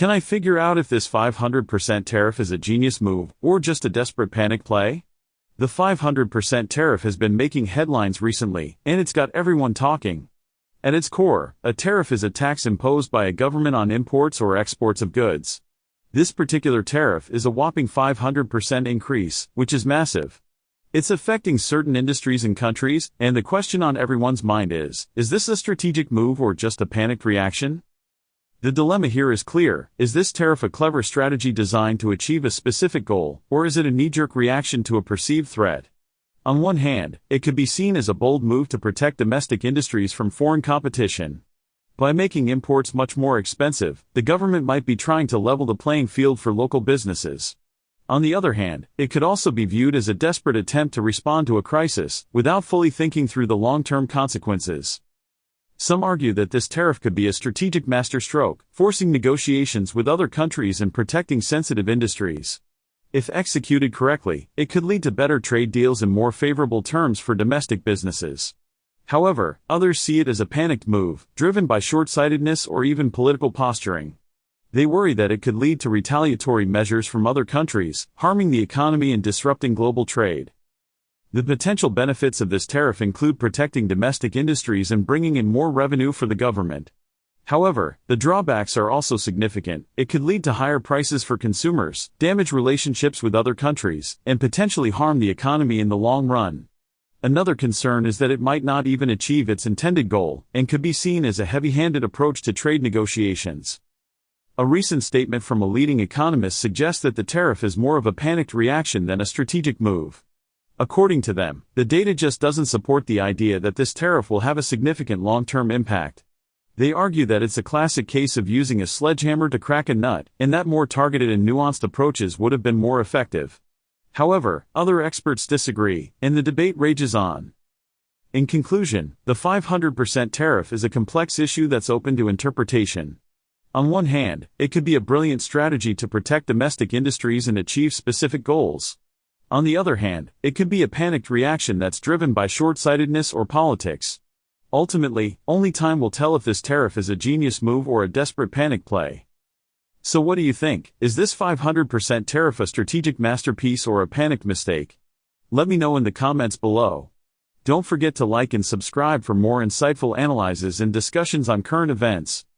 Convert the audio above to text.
Can I figure out if this 500% tariff is a genius move or just a desperate panic play? The 500% tariff has been making headlines recently, and it's got everyone talking. At its core, a tariff is a tax imposed by a government on imports or exports of goods. This particular tariff is a whopping 500% increase, which is massive. It's affecting certain industries and countries, and the question on everyone's mind is this a strategic move or just a panicked reaction? The dilemma here is clear. Is this tariff a clever strategy designed to achieve a specific goal, or is it a knee-jerk reaction to a perceived threat? On one hand, it could be seen as a bold move to protect domestic industries from foreign competition. By making imports much more expensive, the government might be trying to level the playing field for local businesses. On the other hand, it could also be viewed as a desperate attempt to respond to a crisis, without fully thinking through the long-term consequences. Some argue that this tariff could be a strategic masterstroke, forcing negotiations with other countries and protecting sensitive industries. If executed correctly, it could lead to better trade deals and more favorable terms for domestic businesses. However, others see it as a panicked move, driven by short-sightedness or even political posturing. They worry that it could lead to retaliatory measures from other countries, harming the economy and disrupting global trade. The potential benefits of this tariff include protecting domestic industries and bringing in more revenue for the government. However, the drawbacks are also significant. It could lead to higher prices for consumers, damage relationships with other countries, and potentially harm the economy in the long run. Another concern is that it might not even achieve its intended goal, and could be seen as a heavy-handed approach to trade negotiations. A recent statement from a leading economist suggests that the tariff is more of a panicked reaction than a strategic move. According to them, the data just doesn't support the idea that this tariff will have a significant long-term impact. They argue that it's a classic case of using a sledgehammer to crack a nut, and that more targeted and nuanced approaches would have been more effective. However, other experts disagree, and the debate rages on. In conclusion, the 500% tariff is a complex issue that's open to interpretation. On one hand, it could be a brilliant strategy to protect domestic industries and achieve specific goals. On the other hand, it could be a panicked reaction that's driven by short-sightedness or politics. Ultimately, only time will tell if this tariff is a genius move or a desperate panic play. So what do you think? Is this 500% tariff a strategic masterpiece or a panicked mistake? Let me know in the comments below. Don't forget to like and subscribe for more insightful analyses and discussions on current events.